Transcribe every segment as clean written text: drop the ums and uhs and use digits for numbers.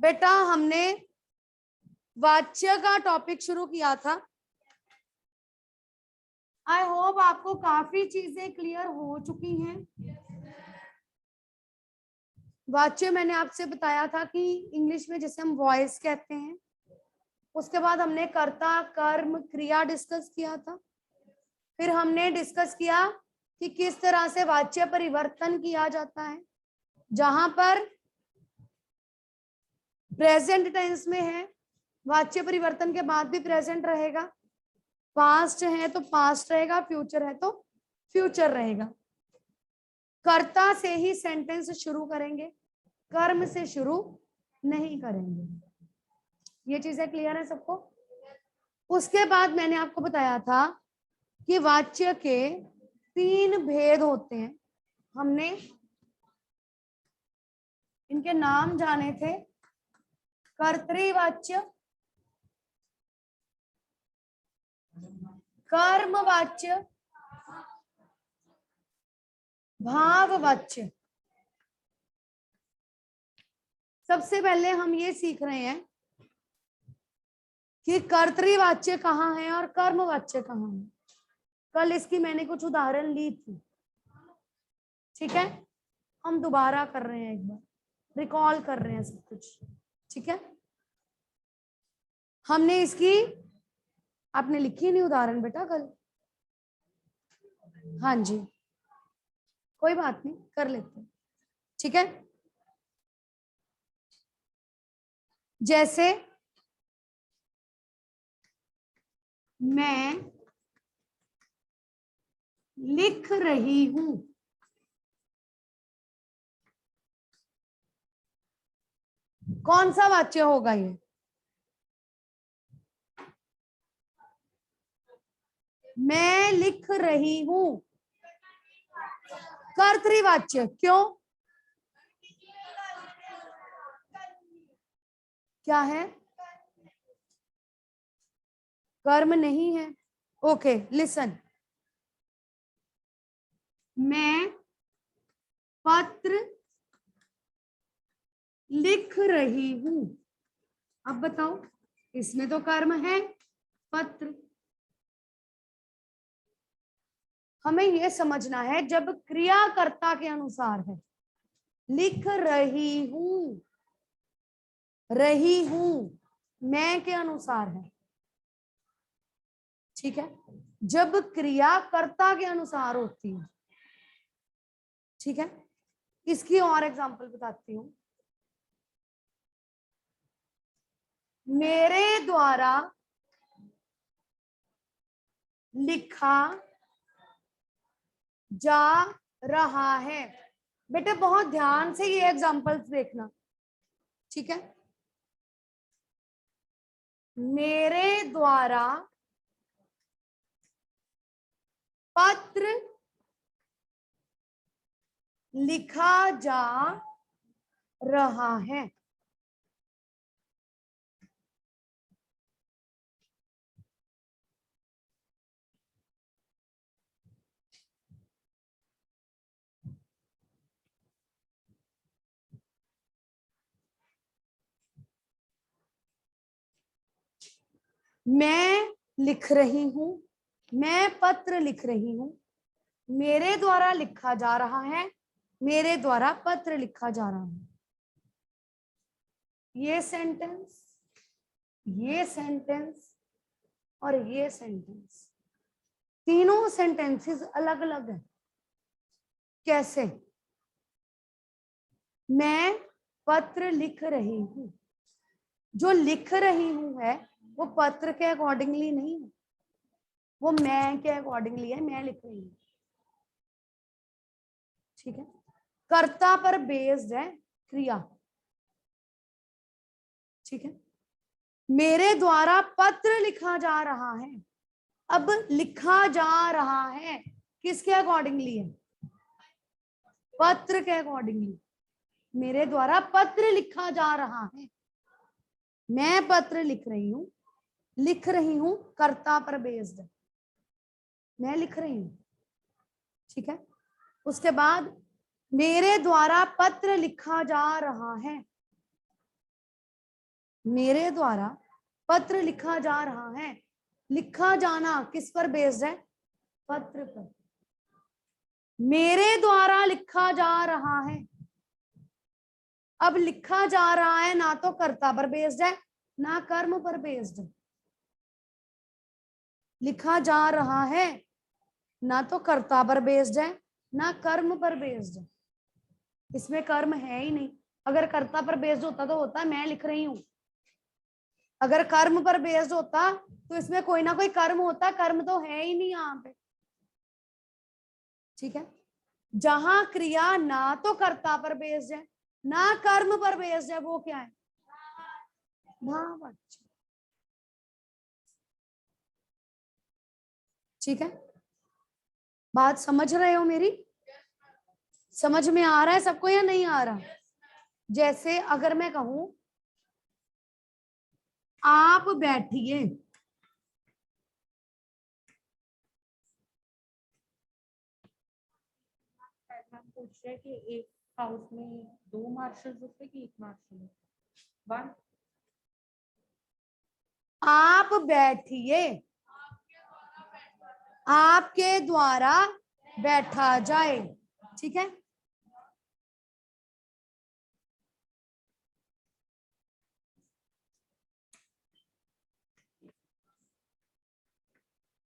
बेटा हमने वाच्य का टॉपिक शुरू किया था। आई होप आपको काफी चीजें क्लियर हो चुकी हैं। वाच्य मैंने आपसे बताया था कि इंग्लिश में जैसे हम वॉइस कहते हैं। उसके बाद हमने कर्ता, कर्म, क्रिया डिस्कस किया था। फिर हमने डिस्कस किया कि किस तरह से वाच्य परिवर्तन किया जाता है। जहां पर प्रेजेंट टेंस में है, वाच्य परिवर्तन के बाद भी प्रेजेंट रहेगा। पास्ट है तो पास्ट रहेगा, फ्यूचर है तो फ्यूचर रहेगा। कर्ता से ही सेंटेंस शुरू करेंगे, कर्म से शुरू नहीं करेंगे। ये चीजें क्लियर है सबको? उसके बाद मैंने आपको बताया था कि वाच्य के 3 भेद होते हैं। हमने इनके नाम जाने थे। कर्तृवाच्य, कर्मवाच्य, भाववाच्य। सबसे पहले हम ये सीख रहे हैं कि कर्तृवाच्य कहाँ है और कर्मवाच्य कहाँ है। कल इसकी मैंने कुछ उदाहरण ली थी, ठीक है? हम दोबारा कर रहे हैं, एक बार रिकॉल कर रहे हैं सब कुछ, ठीक है? हमने इसकी, आपने लिखी नहीं उदाहरण बेटा कल? हाँ जी, कोई बात नहीं, कर लेते हैं, ठीक है? जैसे मैं लिख रही हूं, कौन सा वाच्य होगा ये? मैं लिख रही हूं, कर्तृवाच्य। क्यों? क्या है? कर्म नहीं है। ओके लिसन, मैं पत्र लिख रही हूं। अब बताओ, इसमें तो कर्म है, पत्र। हमें यह समझना है, जब क्रियाकर्ता के अनुसार है, लिख रही हूं, रही हूं मैं के अनुसार है, ठीक है? जब क्रियाकर्ता के अनुसार होती है, ठीक है? इसकी और एग्जांपल बताती हूं। मेरे द्वारा लिखा जा रहा है। बेटे बहुत ध्यान से ये एग्जांपल्स देखना, ठीक है? मेरे द्वारा पत्र लिखा जा रहा है। मैं लिख रही हूं, मैं पत्र लिख रही हूं, मेरे द्वारा लिखा जा रहा है, मेरे द्वारा पत्र लिखा जा रहा है। ये सेंटेंस, ये सेंटेंस और ये सेंटेंस, तीनों सेंटेंसेस अलग अलग है। कैसे? मैं पत्र लिख रही हूं, जो लिख रही हूं है वो पत्र के अकॉर्डिंगली नहीं है, वो मैं के अकॉर्डिंगली है, मैं लिख रही हूं, ठीक है? कर्ता पर बेस्ड है क्रिया, ठीक है? मेरे द्वारा पत्र लिखा जा रहा है। अब लिखा जा रहा है किसके अकॉर्डिंगली है? पत्र के अकॉर्डिंगली। मेरे द्वारा पत्र लिखा जा रहा है, मैं पत्र लिख रही हूं कर्ता पर बेस्ड, मैं लिख रही हूं, ठीक है? उसके बाद मेरे द्वारा पत्र लिखा जा रहा है, मेरे द्वारा पत्र लिखा जा रहा है। लिखा जाना किस पर बेस्ड है? पत्र पर। मेरे द्वारा लिखा जा रहा है। अब लिखा जा रहा है ना तो कर्ता पर बेस्ड है ना कर्म पर बेस्ड है। लिखा जा रहा है ना तो कर्ता पर बेस्ड है ना कर्म पर बेस्ड है। इसमें कर्म है ही नहीं। अगर कर्ता पर बेस्ड होता तो होता मैं लिख रही हूं। अगर कर्म पर बेस्ड होता तो इसमें कोई ना कोई कर्म होता। कर्म तो है ही नहीं यहाँ पे। ठीक है। जहां क्रिया ना तो कर्ता पर बेस्ड है ना कर्म पर बेस्ड है, वो क्या है? भाववाच्य। ठीक है। बात समझ रहे हो मेरी? समझ में आ रहा है सबको या नहीं आ रहा? जैसे अगर मैं कहूं आप बैठिए, पूछ रहे कि एक हाउस में 2 मार्शल होते कि 1 मार्शल? 1। आप बैठिए, आपके द्वारा बैठा जाए। ठीक है।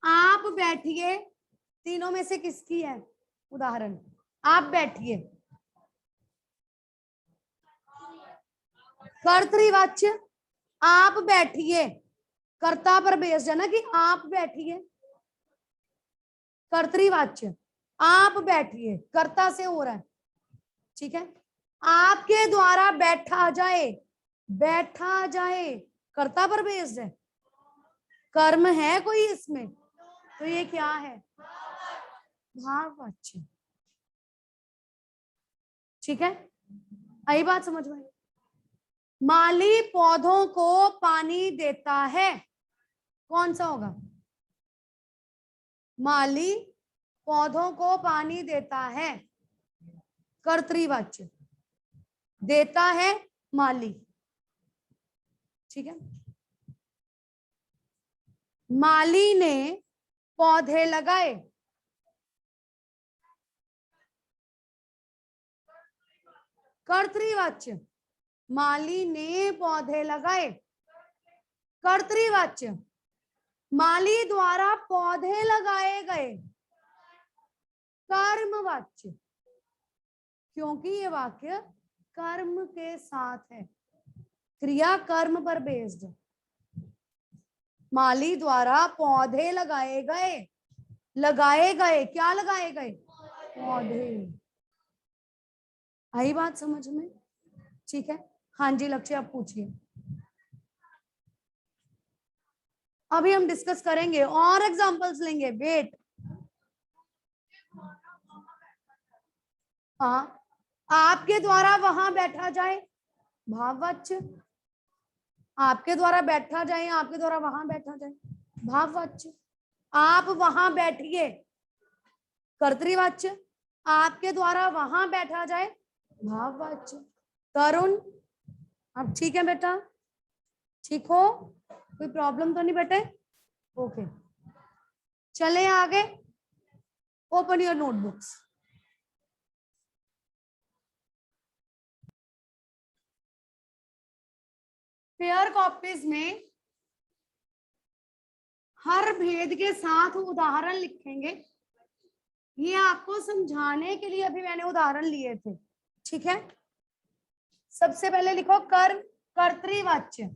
आप बैठिए तीनों में से किसकी है उदाहरण? आप बैठिए कर्तृवाच्य। आप बैठिए कर्ता पर बेस्ड है ना कि आप बैठिए। कर्तृवाच्य आप बैठिए कर्ता से हो रहा है। ठीक है। आपके द्वारा बैठा जाए, बैठा जाए कर्ता पर बेस्ड है। कर्म है कोई इसमें? तो ये क्या है? भाववाच्य। ठीक है। आई बात समझ में? माली पौधों को पानी देता है, कौन सा होगा? माली पौधों को पानी देता है, कर्तृवाच्य। देता है माली। ठीक है। माली ने पौधे लगाए, कर्तृवाच्य। माली ने पौधे लगाए, कर्तृवाच्य। माली द्वारा पौधे लगाए गए, कर्मवाच्य। क्योंकि ये वाक्य कर्म के साथ है, क्रिया कर्म पर बेस्ड है। माली द्वारा पौधे लगाए गए, लगाए गए क्या लगाए गए? पौधे। आई बात समझ में? ठीक है। हाँ जी लक्ष्य आप पूछिए। अभी हम डिस्कस करेंगे और एग्जांपल्स लेंगे। वेट। हाँ, आपके द्वारा वहां बैठा जाए, भाववाच्य। आपके द्वारा बैठा जाए, आपके द्वारा वहां बैठा जाए, भाववाच्य। आप वहां बैठिए, कर्तृवाच्य। आपके द्वारा वहां बैठा जाए, भाववाच्य। तरुण आप ठीक है बेटा? ठीक हो? कोई प्रॉब्लम तो नहीं बेटे? ओके चले आगे। Open your notebooks. Pair copies में हर भेद के साथ उदाहरण लिखेंगे। ये आपको समझाने के लिए अभी मैंने उदाहरण लिए थे। ठीक है। सबसे पहले लिखो कर्म, कर्तृवाच्य।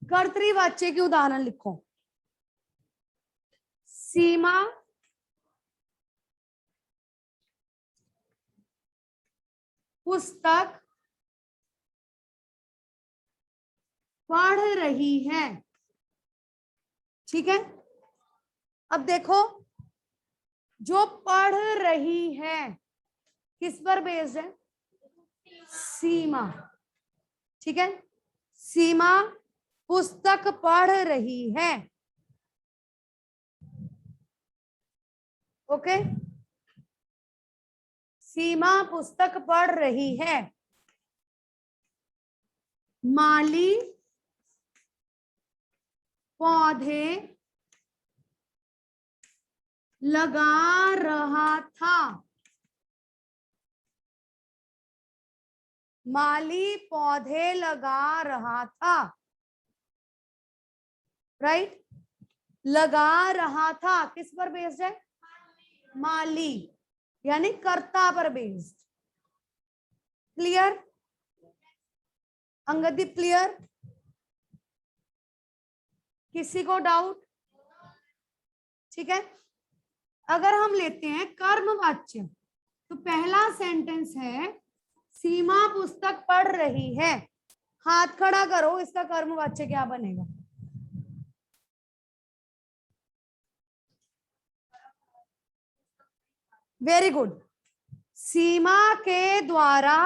कर्तृवाच्य के उदाहरण लिखो। सीमा पुस्तक पढ़ रही है। ठीक है। अब देखो जो पढ़ रही है किस पर बेस्ड है? सीमा। ठीक है। सीमा पुस्तक पढ़ रही है। ओके। सीमा पुस्तक पढ़ रही है। माली पौधे लगा रहा था। माली पौधे लगा रहा था, राइट। लगा रहा था किस पर बेस्ड है? माली, यानी कर्ता पर बेस्ड। क्लियर? अंगदीप क्लियर? किसी को डाउट? ठीक है, अगर हम लेते हैं कर्मवाच्य, तो पहला सेंटेंस है सीमा पुस्तक पढ़ रही है। हाथ खड़ा करो, इसका कर्मवाच्य क्या बनेगा? Very good. सीमा के द्वारा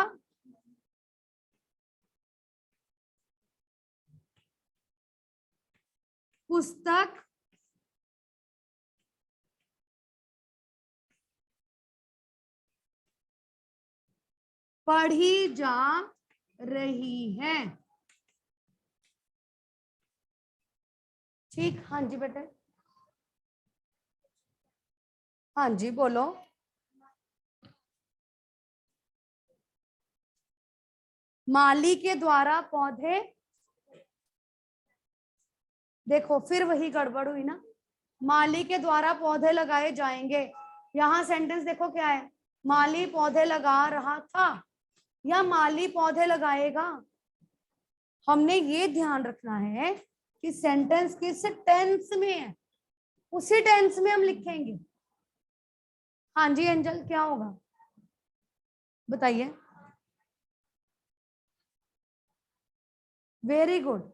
पुस्तक पढ़ी जा रही है। ठीक, हाँ जी बेटे, हाँ जी बोलो। माली के द्वारा पौधे, देखो फिर वही गड़बड़ हुई ना। माली के द्वारा पौधे लगाए जाएंगे, यहां सेंटेंस देखो क्या है, माली पौधे लगा रहा था या माली पौधे लगाएगा। हमने ये ध्यान रखना है कि सेंटेंस किस टेंस में है, उसी टेंस में हम लिखेंगे। हाँ जी एंजल, क्या होगा बताइए। Very good.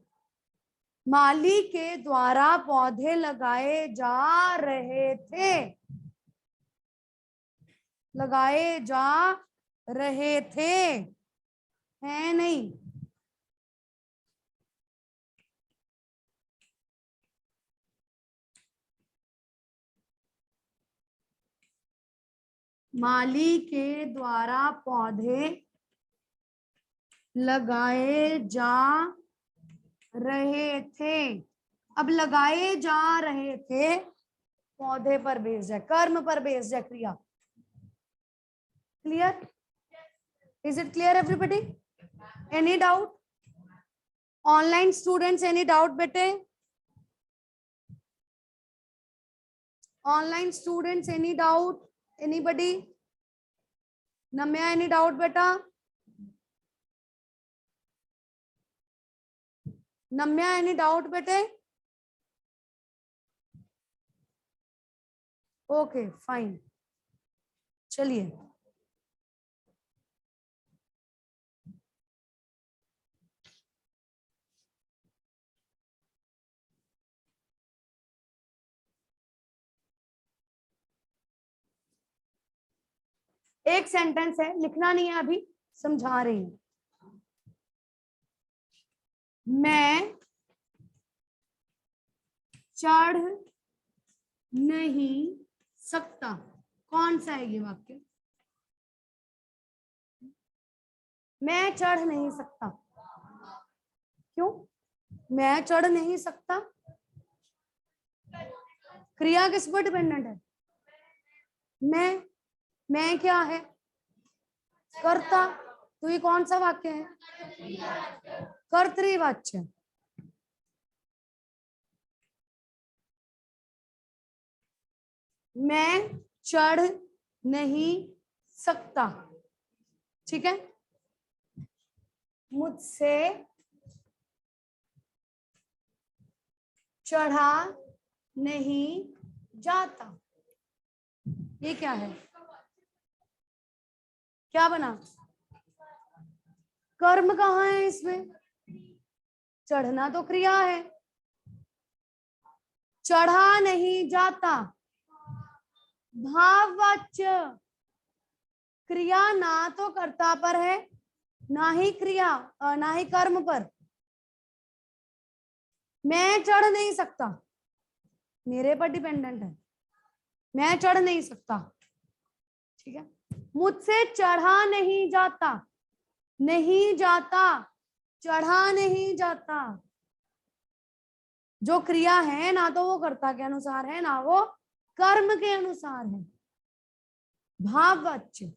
माली के द्वारा पौधे लगाए जा रहे थे, लगाए जा रहे थे, है नहीं? माली के द्वारा पौधे लगाए जा रहे थे। अब लगाए जा रहे थे पौधे पर बेस्ड है, कर्म पर बेस्ड है, क्रिया। Clear? Is it clear everybody? Any doubt? Online students any doubt बेटे? Online students any doubt? Anybody? Namya any doubt बेटा? नम्या एनी डाउट बेटे? ओके फाइन, चलिए। एक सेंटेंस है, लिखना नहीं है अभी, समझा रही हूं। मैं चढ़ नहीं सकता। कौन सा है ये वाक्य? मैं चढ़ नहीं सकता। क्यों मैं चढ़ नहीं सकता? क्रिया किस पर डिपेंडेंट है? मैं क्या है? कर्ता। तो ये कौन सा वाक्य है? कर्तृवाच्य। मैं चढ़ नहीं सकता, ठीक है। मुझसे चढ़ा नहीं जाता, ये क्या है? क्या बना? कर्म कहाँ है इसमें? चढ़ना तो क्रिया है। चढ़ा नहीं जाता भाववाच्य। क्रिया ना तो कर्ता पर है, ना ही क्रिया ना ही कर्म पर। मैं चढ़ नहीं सकता मेरे पर डिपेंडेंट है, मैं चढ़ नहीं सकता, ठीक है। मुझसे चढ़ा नहीं जाता, नहीं जाता, चढ़ा नहीं जाता। जो क्रिया है ना तो वो कर्ता के अनुसार है ना वो कर्म के अनुसार है, भाववाच्य।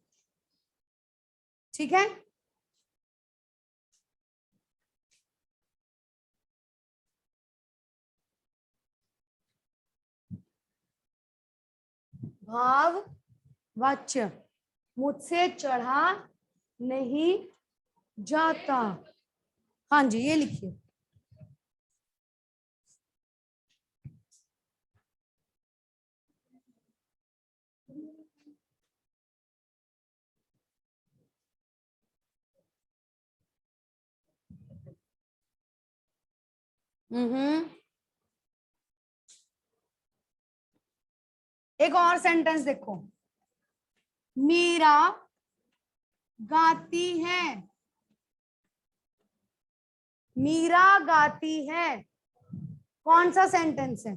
ठीक है, भाववाच्य, मुझसे चढ़ा नहीं जाता। हाँ जी, ये लिखिए। एक और सेंटेंस देखो, मीरा गाती है, मीरा गाती है, कौन सा सेंटेंस है?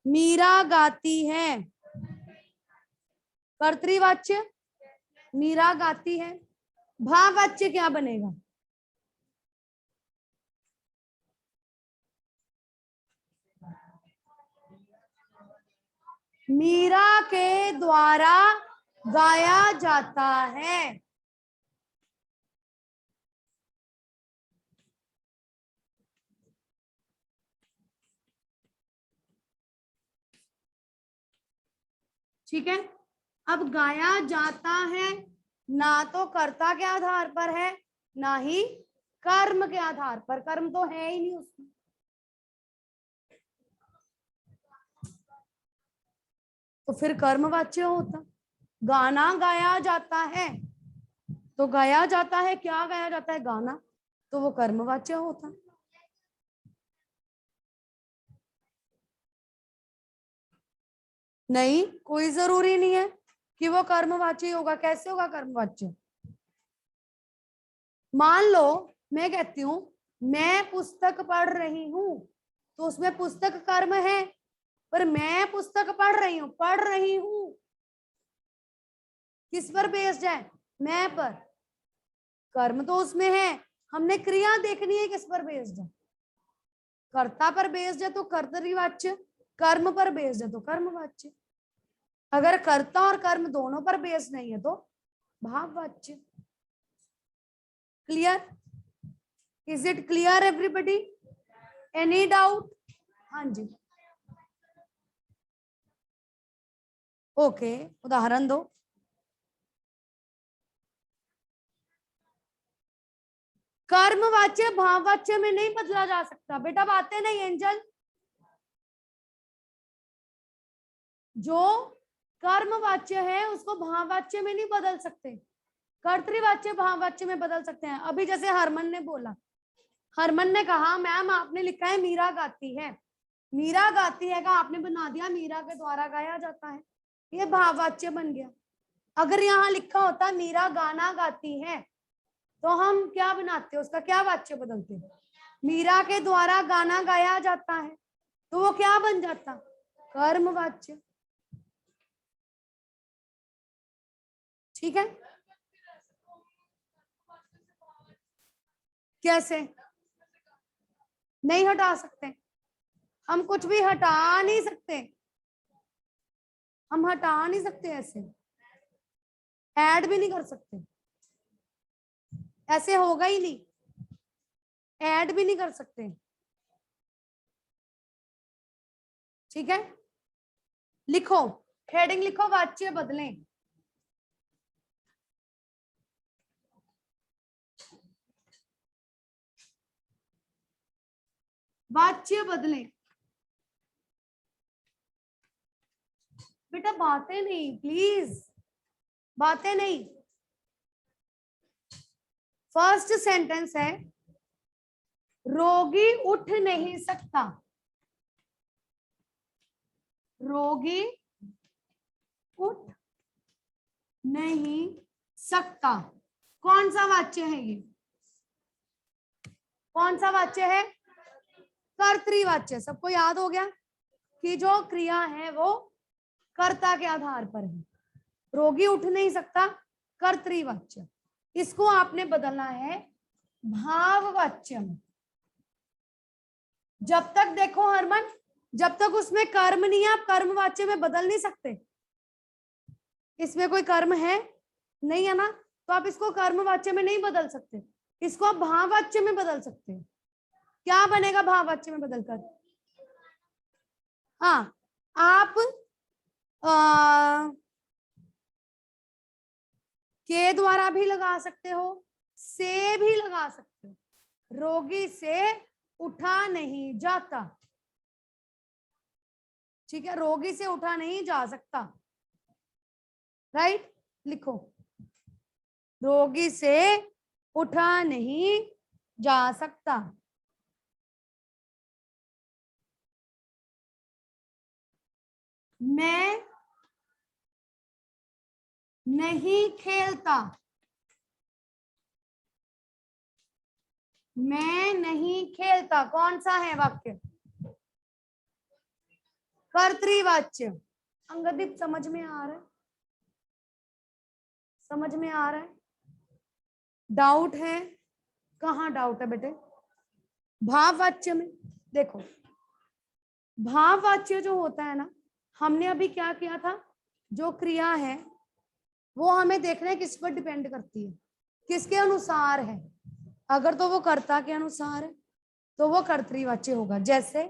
मीरा गाती है, कर्तृवाच्य, मीरा गाती है। भाववाच्य क्या बनेगा? मीरा के द्वारा गाया जाता है। ठीक है, अब गाया जाता है ना तो कर्ता के आधार पर है ना ही कर्म के आधार पर, कर्म तो है ही नहीं उसमें। तो फिर कर्मवाच्य होता। गाना गाया जाता है तो गाया जाता है, क्या गाया जाता है? गाना, तो वो कर्मवाच्य होता। नहीं, कोई जरूरी नहीं है कि वो कर्मवाच्य होगा। कैसे होगा कर्मवाच्य? मान लो मैं कहती हूं मैं पुस्तक पढ़ रही हूं, तो उसमें पुस्तक कर्म है, पर मैं पुस्तक पढ़ रही हूं किस पर बेस्ड है? मैं पर। कर्म तो उसमें है, हमने क्रिया देखनी है किस पर बेस्ड है। कर्ता पर बेस्ड है तो कर्तृवाच्य, कर्म पर बेस्ड है तो कर्मवाच्य। अगर कर्ता और कर्म दोनों पर बेस्ड नहीं है तो भाववाच्य। Clear? Is it clear everybody? Any doubt? हाँ जी, ओके, उदाहरण दो। कर्मवाच्य भाववाच्य में नहीं बदला जा सकता बेटा, बातें नहीं एंजल। जो कर्मवाच्य है उसको भाववाच्य में नहीं बदल सकते, कर्तृवाच्य भाववाच्य में बदल सकते हैं। अभी जैसे हरमन ने बोला, हरमन ने कहा मैम आपने लिखा है मीरा गाती है, मीरा गाती है का आपने बना दिया मीरा के द्वारा गाया जाता है, ये भाववाच्य बन गया। अगर यहाँ लिखा होता मीरा गाना गाती है तो हम क्या बनाते, उसका क्या वाच्य बदलते? मीरा के द्वारा गाना गाया जाता है, तो वो क्या बन जाता? कर्मवाच्य। ठीक है, कैसे? नहीं हटा सकते, हम कुछ भी हटा नहीं सकते, हम हटा नहीं सकते, ऐसे ऐड भी नहीं कर सकते, ऐसे होगा ही नहीं, ऐड भी नहीं कर सकते। ठीक है, लिखो, हेडिंग लिखो, वाच्य बदलें। वाच्य बदलें बेटा, बातें नहीं प्लीज, बातें नहीं। फर्स्ट सेंटेंस है रोगी उठ नहीं सकता, रोगी उठ नहीं सकता, कौन सा वाच्य है ये? कौन सा वाच्य है? कर्तृवाच्य। सबको याद हो गया कि जो क्रिया है वो कर्ता के आधार पर है। रोगी उठ नहीं सकता, कर्तृवाच्य। इसको आपने बदलना है भाववाच्य में। जब तक देखो हरमन, जब तक उसमें कर्म नहीं है आप कर्मवाच्य में बदल नहीं सकते। इसमें कोई कर्म है नहीं है ना, तो आप इसको कर्मवाच्य में नहीं बदल सकते, इसको आप भाववाच्य में बदल सकते हैं। क्या बनेगा भाववाच्य में बदलकर? हाँ, आप के द्वारा भी लगा सकते हो, से भी लगा सकते हो। रोगी से उठा नहीं जाता, ठीक है, रोगी से उठा नहीं जा सकता, राइट। लिखो, रोगी से उठा नहीं जा सकता। मैं नहीं खेलता, मैं नहीं खेलता कौन सा है वाक्य? कर्तृवाच्य। अंगदीप समझ में आ रहा है? समझ में आ रहा है? डाउट है? कहाँ डाउट है बेटे? भाववाच्य में देखो, भाववाच्य जो होता है ना, हमने अभी क्या किया था, जो क्रिया है वो हमें देखना है किस पर डिपेंड करती है, किसके अनुसार है। अगर तो वो कर्ता के अनुसार है तो वो कर्तृवाच्य होगा। जैसे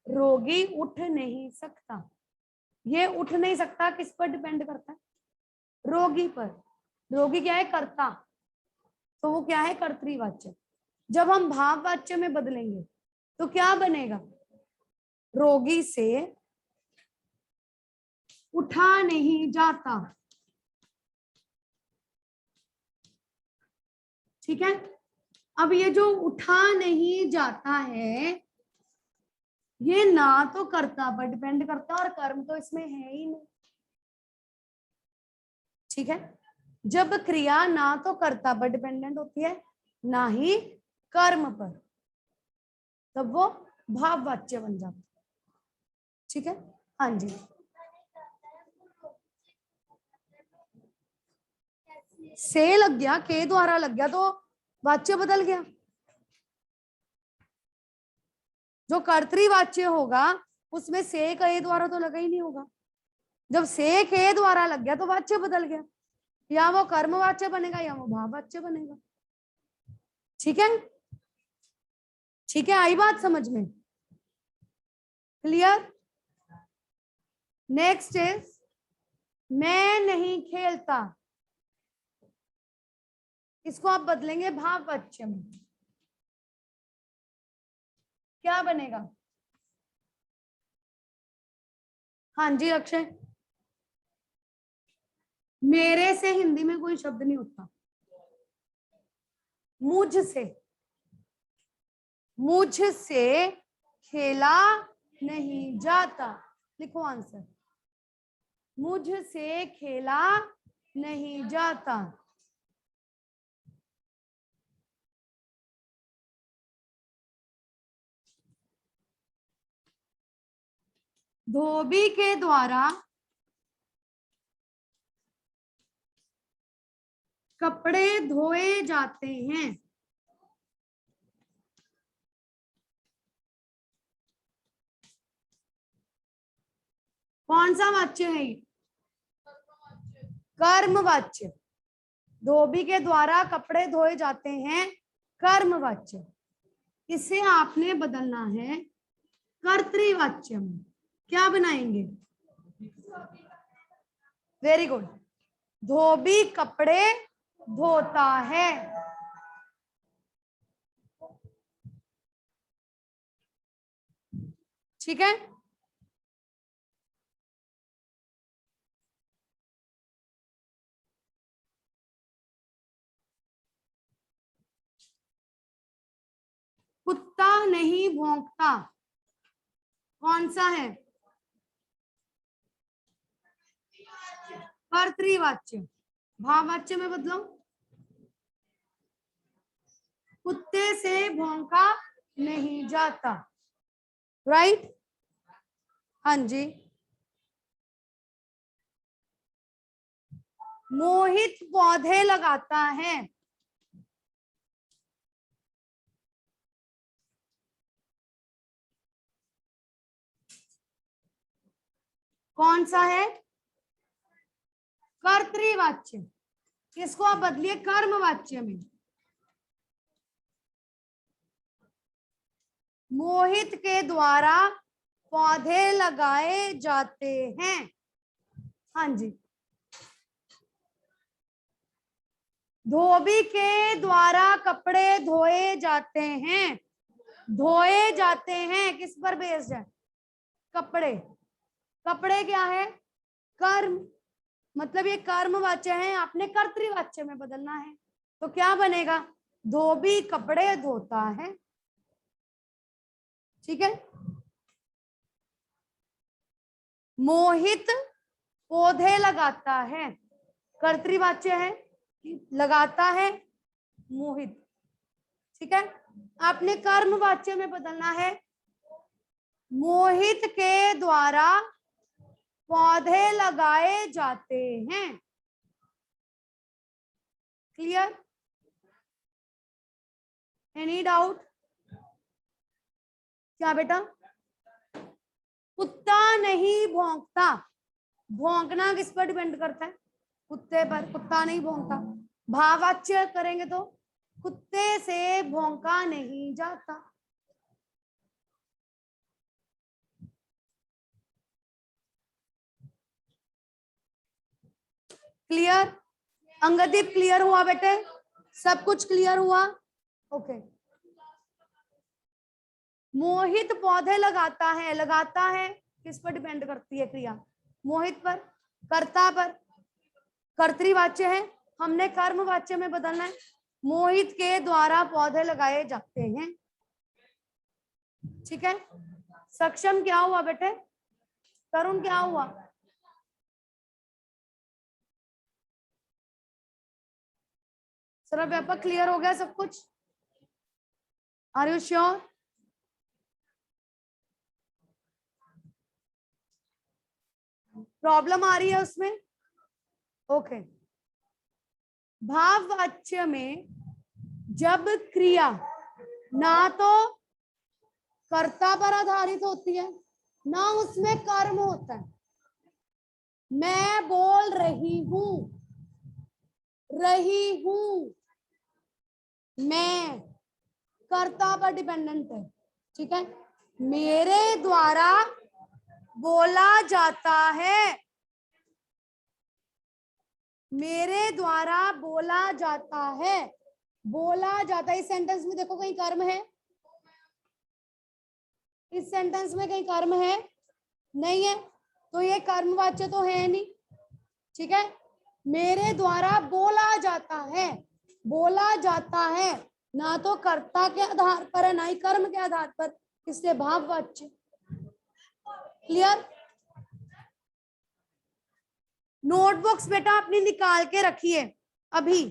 रोगी उठ नहीं सकता, ये उठ नहीं सकता किस पर डिपेंड करता है? रोगी पर। रोगी क्या है? कर्ता, तो वो क्या है? कर्तृवाच्य। जब हम भाववाच्य में बदलेंगे तो क्या बनेगा? रोगी से उठा नहीं जाता, ठीक है। अब ये जो उठा नहीं जाता है, ये ना तो कर्ता पर डिपेंड करता है और कर्म तो इसमें है ही नहीं, ठीक है। जब क्रिया ना तो कर्ता पर डिपेंडेंट होती है ना ही कर्म पर, तब वो भाववाच्य बन जाता है, ठीक है। हाँ जी, से लग गया, के द्वारा लग गया तो वाच्य बदल गया। जो कर्तृवाच्य होगा उसमें से के द्वारा तो लगा ही नहीं होगा। जब से के द्वारा लग गया तो वाच्य बदल गया, या वो कर्मवाच्य बनेगा या वो भाववाच्य बनेगा, ठीक है। ठीक है, आई बात समझ में? क्लियर? नेक्स्ट इज मैं नहीं खेलता, इसको आप बदलेंगे भाववाच्य में। क्या बनेगा? हाँ जी अक्षय, मेरे से हिंदी में कोई शब्द नहीं होता, मुझसे, मुझसे खेला नहीं जाता। लिखो आंसर, मुझसे खेला नहीं जाता। धोबी के द्वारा कपड़े धोए जाते हैं, कौन सा वाच्य है ये? कर्मवाच्य। धोबी के द्वारा कपड़े धोए जाते हैं, कर्मवाच्य। इसे आपने बदलना है कर्तृवाच्य में। क्या बनाएंगे? वेरी गुड, धोबी कपड़े धोता है, ठीक है। कुत्ता नहीं भौंकता, कौन सा है? कर्तृवाच्य। भाववाच्य में बदलो, कुत्ते से भौंका नहीं जाता, राइट। हाँ जी, मोहित पौधे लगाता है। कौन सा है? कर्तृवाच्य। इसको आप बदलिए कर्मवाच्य में। मोहित के द्वारा पौधे लगाए जाते हैं। हाँ जी। धोबी के द्वारा कपड़े धोए जाते हैं। धोए जाते हैं किस पर बेस्ड है? कपड़े। कपड़े क्या है? कर्म, मतलब ये कर्मवाच्य है, आपने कर्तृवाच्य में बदलना है। तो क्या बनेगा? धोबी कपड़े धोता है। ठीक है। मोहित पौधे लगाता है, कर्तृवाच्य है, लगाता है मोहित। ठीक है। आपने कर्मवाच्य में बदलना है। मोहित के द्वारा पौधे लगाए जाते हैं। क्लियर? Any doubt? क्या बेटा? कुत्ता नहीं भौंकता। भौंकना किस पर डिपेंड करता है? कुत्ते पर। कुत्ता नहीं भौंकता। भाववाच्य करेंगे तो कुत्ते से भौंका नहीं जाता। क्लियर? अंगदीप क्लियर हुआ बेटे? सब कुछ क्लियर हुआ? ओके। मोहित पौधे लगाता है। लगाता है किस पर डिपेंड करती है क्रिया? मोहित पर, कर्ता पर। कर्तृवाच्य है, हमने कर्मवाच्य में बदलना है। मोहित के द्वारा पौधे लगाए जाते हैं। ठीक है। सक्षम क्या हुआ बेटे? तरुण क्या हुआ? सरल व्यापक क्लियर हो गया सब कुछ? Are you sure? प्रॉब्लम आ रही है उसमें? ओके। भाववाच्य में जब क्रिया ना तो कर्ता पर आधारित होती है ना उसमें कर्म होता है। मैं बोल रही हूं, रही हूं, मैं कर्ता पर डिपेंडेंट है। ठीक है। मेरे द्वारा बोला जाता है, मेरे द्वारा बोला जाता है। बोला जाता है, इस सेंटेंस में देखो कहीं कर्म है? इस सेंटेंस में कहीं कर्म है? नहीं है, तो ये कर्मवाच्य तो है नहीं। ठीक है। मेरे द्वारा बोला जाता है, बोला जाता है, ना तो कर्ता के आधार पर है ना ही कर्म के आधार पर, इसलिए भाववाच्य। क्लियर? नोटबुक्स बेटा अपनी निकाल के रखिए अभी।